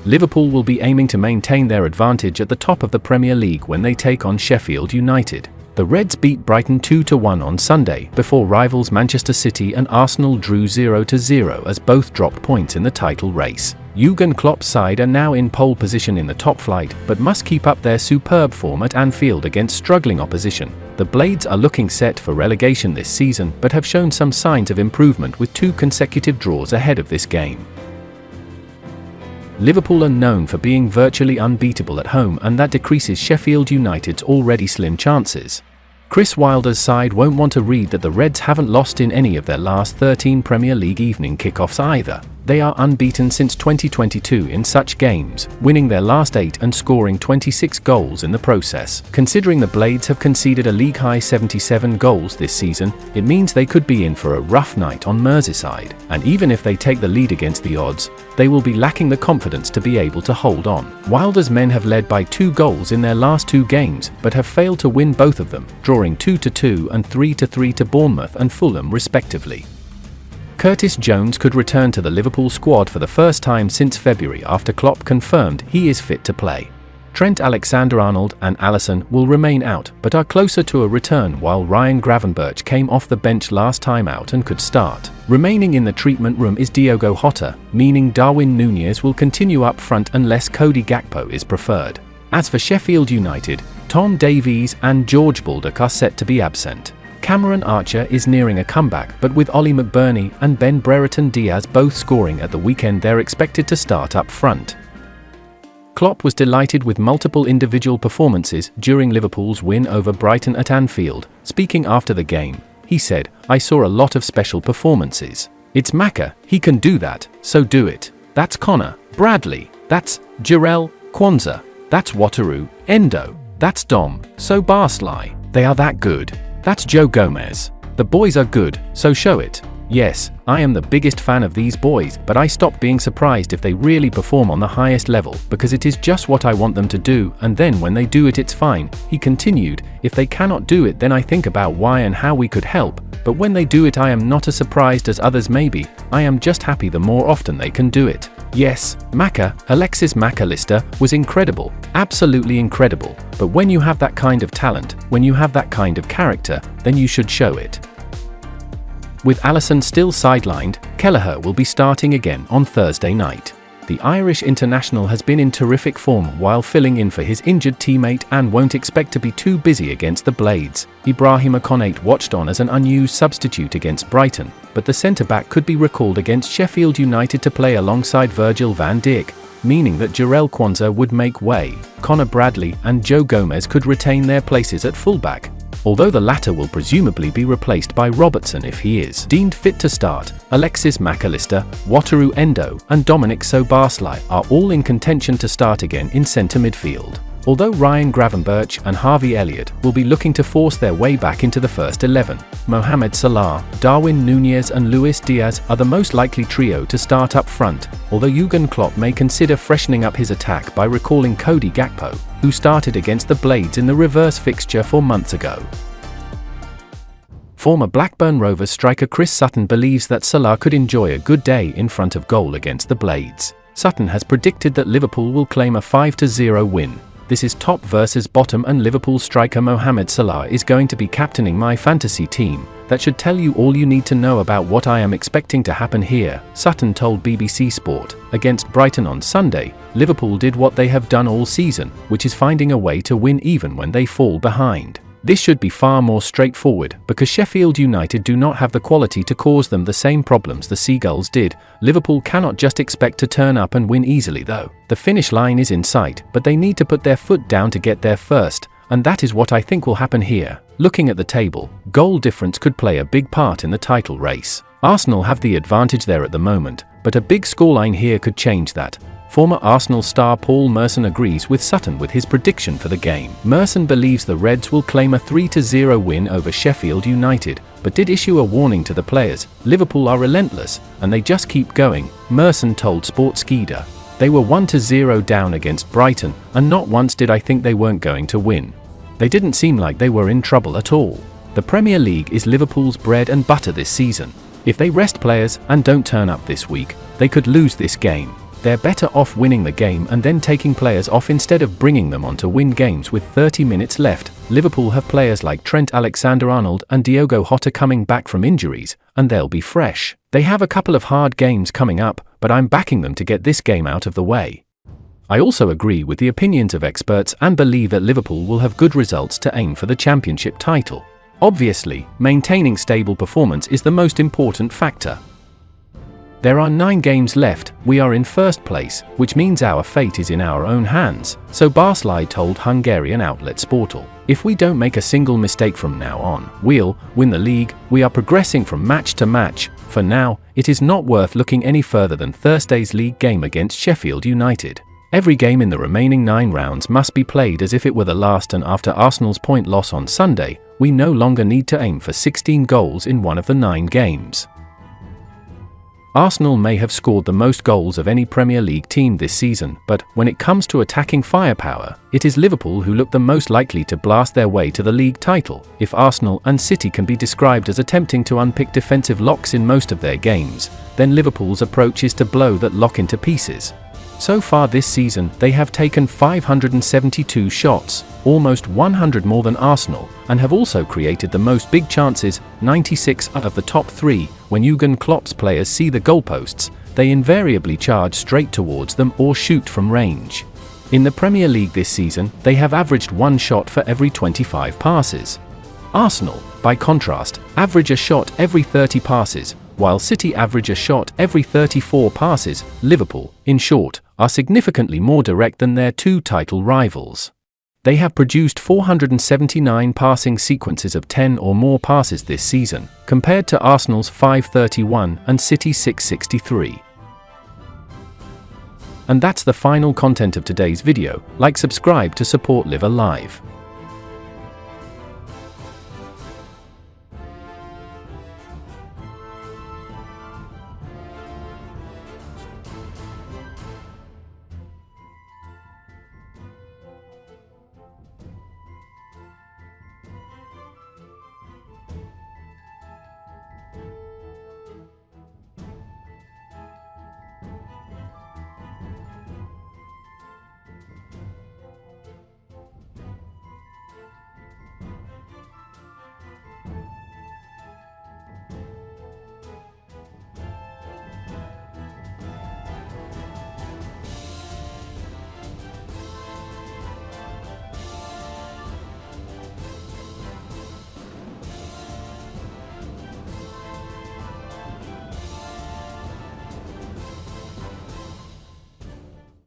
Liverpool will be aiming to maintain their advantage at the top of the Premier League when they take on Sheffield United. The Reds beat Brighton 2-1 on Sunday, before rivals Manchester City and Arsenal drew 0-0 as both dropped points in the title race. Jurgen Klopp's side are now in pole position in the top flight, but must keep up their superb form at Anfield against struggling opposition. The Blades are looking set for relegation this season, but have shown some signs of improvement with 2 consecutive draws ahead of this game. Liverpool are known for being virtually unbeatable at home, and that decreases Sheffield United's already slim chances. Chris Wilder's side won't want to read that the Reds haven't lost in any of their last 13 Premier League evening kickoffs either. They are unbeaten since 2022 in such games, winning their last 8 and scoring 26 goals in the process. Considering the Blades have conceded a league-high 77 goals this season, it means they could be in for a rough night on Merseyside, and even if they take the lead against the odds, they will be lacking the confidence to be able to hold on. Wilder's men have led by 2 goals in their last 2 games, but have failed to win both of them, drawing 2-2 and 3-3 to Bournemouth and Fulham respectively. Curtis Jones could return to the Liverpool squad for the first time since February after Klopp confirmed he is fit to play. Trent Alexander-Arnold and Alisson will remain out, but are closer to a return, while Ryan Gravenberch came off the bench last time out and could start. Remaining in the treatment room is Diogo Jota, meaning Darwin Nunez will continue up front unless Cody Gakpo is preferred. As for Sheffield United, Tom Davies and George Baldock are set to be absent. Cameron Archer is nearing a comeback, but with Ollie McBurney and Ben Brereton Diaz both scoring at the weekend, they're expected to start up front. Klopp was delighted with multiple individual performances during Liverpool's win over Brighton at Anfield. Speaking after the game, he said, "I saw a lot of special performances. It's Maka, he can do that, so do it. That's Connor Bradley, that's Jarell Quansah, that's Wataru Endo, that's Dom Szoboszlai. They are that good. That's Joe Gomez. The boys are good, so show it. Yes, I am the biggest fan of these boys, but I stop being surprised if they really perform on the highest level, because it is just what I want them to do, and then when they do it, it's fine." He continued, "If they cannot do it, then I think about why and how we could help, but when they do it, I am not as surprised as others may be. I am just happy the more often they can do it." Yes, Alexis McAllister was incredible, absolutely incredible, but when you have that kind of talent, when you have that kind of character, then you should show it. With Alisson still sidelined, Kelleher will be starting again on Thursday night. The Irish international has been in terrific form while filling in for his injured teammate and won't expect to be too busy against the Blades. Ibrahima Konate watched on as an unused substitute against Brighton, but the centre-back could be recalled against Sheffield United to play alongside Virgil van Dijk, meaning that Jarell Quansah would make way. Connor Bradley and Joe Gomez could retain their places at fullback, although the latter will presumably be replaced by Robertson if he is deemed fit to start. Alexis McAllister, Wataru Endo, and Dominic Szoboszlai are all in contention to start again in centre midfield, although Ryan Gravenberch and Harvey Elliott will be looking to force their way back into the first 11. Mohamed Salah, Darwin Nunez and Luis Diaz are the most likely trio to start up front, although Jurgen Klopp may consider freshening up his attack by recalling Cody Gakpo, who started against the Blades in the reverse fixture 4 months ago. Former Blackburn Rovers striker Chris Sutton believes that Salah could enjoy a good day in front of goal against the Blades. Sutton has predicted that Liverpool will claim a 5-0 win. "This is top versus bottom, and Liverpool striker Mohamed Salah is going to be captaining my fantasy team. That should tell you all you need to know about what I am expecting to happen here," Sutton told BBC Sport. Against Brighton on Sunday, Liverpool did what they have done all season, which is finding a way to win even when they fall behind. This should be far more straightforward, because Sheffield United do not have the quality to cause them the same problems the Seagulls did. Liverpool cannot just expect to turn up and win easily though. The finish line is in sight, but they need to put their foot down to get there first, and that is what I think will happen here. Looking at the table, goal difference could play a big part in the title race. Arsenal have the advantage there at the moment, but a big scoreline here could change that. Former Arsenal star Paul Merson agrees with Sutton with his prediction for the game. Merson believes the Reds will claim a 3-0 win over Sheffield United, but did issue a warning to the players. "Liverpool are relentless, and they just keep going," Merson told Sportskeeda. "They were 1-0 down against Brighton, and not once did I think they weren't going to win. They didn't seem like they were in trouble at all. The Premier League is Liverpool's bread and butter this season. If they rest players and don't turn up this week, they could lose this game. They're better off winning the game and then taking players off instead of bringing them on to win games with 30 minutes left. Liverpool have players like Trent Alexander-Arnold and Diogo Jota coming back from injuries, and they'll be fresh. They have a couple of hard games coming up, but I'm backing them to get this game out of the way. I also agree with the opinions of experts and believe that Liverpool will have good results to aim for the championship title. Obviously, maintaining stable performance is the most important factor. There are 9 games left, we are in first place, which means our fate is in our own hands, so Szoboszlai told Hungarian outlet Sportal. If we don't make a single mistake from now on, we'll win the league. We are progressing from match to match. For now, it is not worth looking any further than Thursday's league game against Sheffield United. Every game in the remaining 9 rounds must be played as if it were the last, and after Arsenal's point loss on Sunday, we no longer need to aim for 16 goals in one of the 9 games. Arsenal may have scored the most goals of any Premier League team this season, but when it comes to attacking firepower, it is Liverpool who look the most likely to blast their way to the league title. If Arsenal and City can be described as attempting to unpick defensive locks in most of their games, then Liverpool's approach is to blow that lock into pieces. So far this season, they have taken 572 shots, almost 100 more than Arsenal, and have also created the most big chances, 96 out of the top 3. When Jurgen Klopp's players see the goalposts, they invariably charge straight towards them or shoot from range. In the Premier League this season, they have averaged 1 shot for every 25 passes. Arsenal, by contrast, average a shot every 30 passes, while City average a shot every 34 passes. Liverpool, in short, are significantly more direct than their 2 title rivals. They have produced 479 passing sequences of 10 or more passes this season, compared to Arsenal's 531 and City's 663. And that's the final content of today's video. Like, subscribe to support Live Alive.